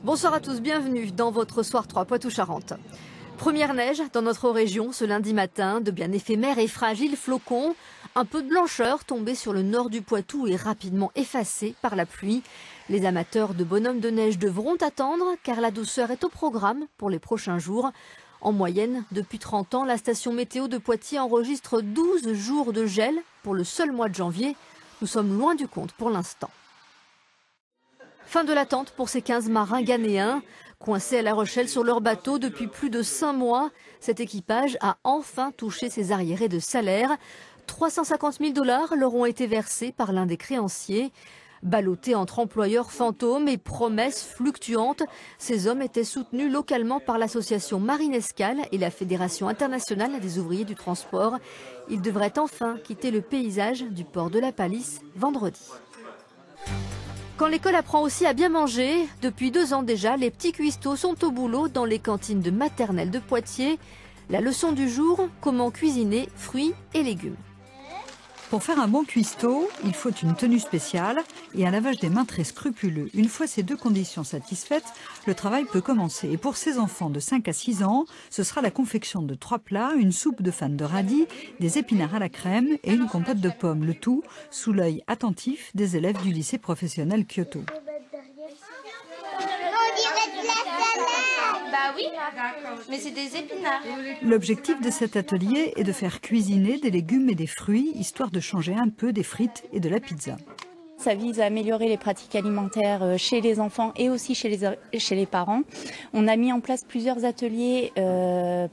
Bonsoir à tous, bienvenue dans votre Soir 3 Poitou-Charentes. Première neige dans notre région ce lundi matin, de bien éphémères et fragiles flocons. Un peu de blancheur tombée sur le nord du Poitou et rapidement effacée par la pluie. Les amateurs de bonhommes de neige devront attendre car la douceur est au programme pour les prochains jours. En moyenne, depuis 30 ans, la station météo de Poitiers enregistre 12 jours de gel pour le seul mois de janvier. Nous sommes loin du compte pour l'instant. Fin de l'attente pour ces 15 marins ghanéens. Coincés à La Rochelle sur leur bateau depuis plus de 5 mois, cet équipage a enfin touché ses arriérés de salaire. 350 000 $ leur ont été versés par l'un des créanciers. Ballottés entre employeurs fantômes et promesses fluctuantes, ces hommes étaient soutenus localement par l'association Marine Escale et la Fédération internationale des ouvriers du transport. Ils devraient enfin quitter le paysage du port de la Palisse vendredi. Quand l'école apprend aussi à bien manger, depuis 2 ans déjà, les petits cuistots sont au boulot dans les cantines de maternelle de Poitiers. La leçon du jour, comment cuisiner fruits et légumes. Pour faire un bon cuistot, il faut une tenue spéciale et un lavage des mains très scrupuleux. Une fois ces 2 conditions satisfaites, le travail peut commencer. Et pour ces enfants de 5 à 6 ans, ce sera la confection de 3 plats, une soupe de fan de radis, des épinards à la crème et une compote de pommes. Le tout sous l'œil attentif des élèves du lycée professionnel Kyoto. Bah oui, mais c'est des épinards. L'objectif de cet atelier est de faire cuisiner des légumes et des fruits, histoire de changer un peu des frites et de la pizza. Ça vise à améliorer les pratiques alimentaires chez les enfants et aussi chez les parents. On a mis en place plusieurs ateliers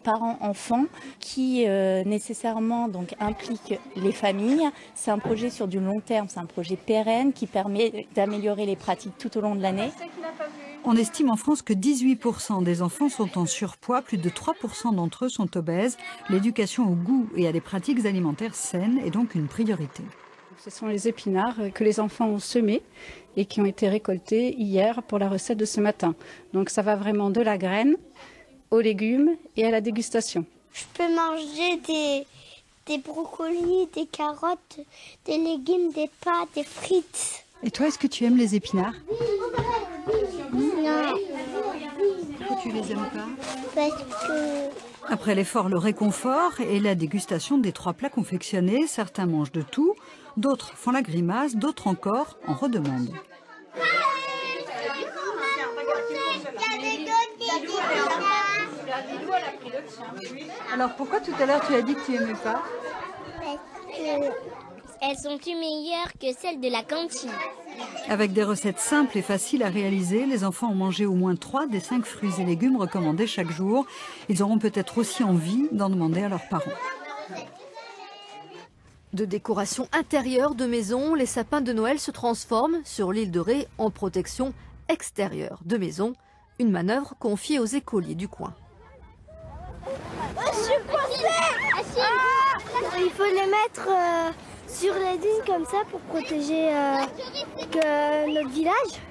parents-enfants qui nécessairement donc impliquent les familles. C'est un projet sur du long terme, c'est un projet pérenne qui permet d'améliorer les pratiques tout au long de l'année. On estime en France que 18% des enfants sont en surpoids, plus de 3% d'entre eux sont obèses. L'éducation au goût et à des pratiques alimentaires saines est donc une priorité. Ce sont les épinards que les enfants ont semés et qui ont été récoltés hier pour la recette de ce matin. Donc ça va vraiment de la graine aux légumes et à la dégustation. Je peux manger des brocolis, des carottes, des légumes, des pâtes, des frites. Et toi, est-ce que tu aimes les épinards ? Non. Pourquoi tu les aimes pas ? Parce que... Après l'effort, le réconfort et la dégustation des 3 plats confectionnés, certains mangent de tout, d'autres font la grimace, d'autres encore en redemandent. Alors pourquoi tout à l'heure tu as dit que tu aimais pas ? Parce qu'elles sont plus meilleures que celles de la cantine. Avec des recettes simples et faciles à réaliser, les enfants ont mangé au moins 3 des 5 fruits et légumes recommandés chaque jour. Ils auront peut-être aussi envie d'en demander à leurs parents. De décoration intérieure de maison, les sapins de Noël se transforment sur l'île de Ré en protection extérieure de maison. Une manœuvre confiée aux écoliers du coin. Je suis coincée. Il faut les mettre sur les dunes comme ça pour protéger notre village.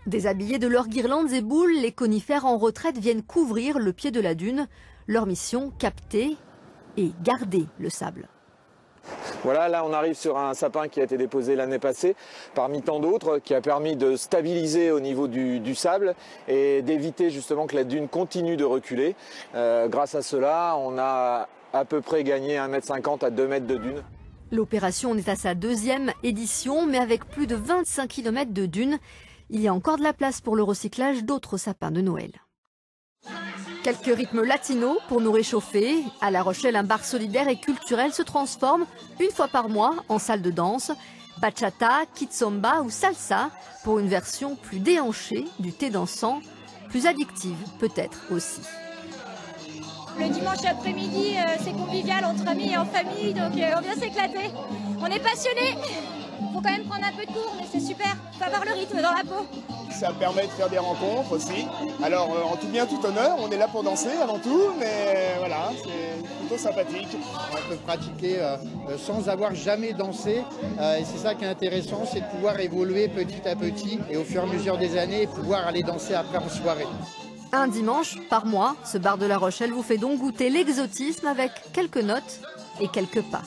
Déshabillés de leurs guirlandes et boules, les conifères en retraite viennent couvrir le pied de la dune. Leur mission, capter et garder le sable. Voilà, là on arrive sur un sapin qui a été déposé l'année passée, parmi tant d'autres, qui a permis de stabiliser au niveau du sable et d'éviter justement que la dune continue de reculer. Grâce à cela, on a à peu près gagné 1,50 m à 2 mètres de dune. L'opération est à sa 2e édition, mais avec plus de 25 km de dunes, il y a encore de la place pour le recyclage d'autres sapins de Noël. Quelques rythmes latinos pour nous réchauffer. À La Rochelle, un bar solidaire et culturel se transforme une fois par mois en salle de danse. Bachata, kizomba ou salsa pour une version plus déhanchée du thé dansant, plus addictive peut-être aussi. Le dimanche après-midi, c'est convivial entre amis et en famille, donc on vient s'éclater. On est passionnés. Faut quand même prendre un peu de cours, mais c'est super. Faut avoir le rythme dans la peau. Ça permet de faire des rencontres aussi. Alors en tout bien, tout honneur, on est là pour danser avant tout, mais voilà, c'est plutôt sympathique. On peut pratiquer sans avoir jamais dansé, et c'est ça qui est intéressant, c'est de pouvoir évoluer petit à petit et au fur et à mesure des années, pouvoir aller danser après en soirée. Un dimanche par mois, ce bar de La Rochelle vous fait donc goûter l'exotisme avec quelques notes et quelques pas.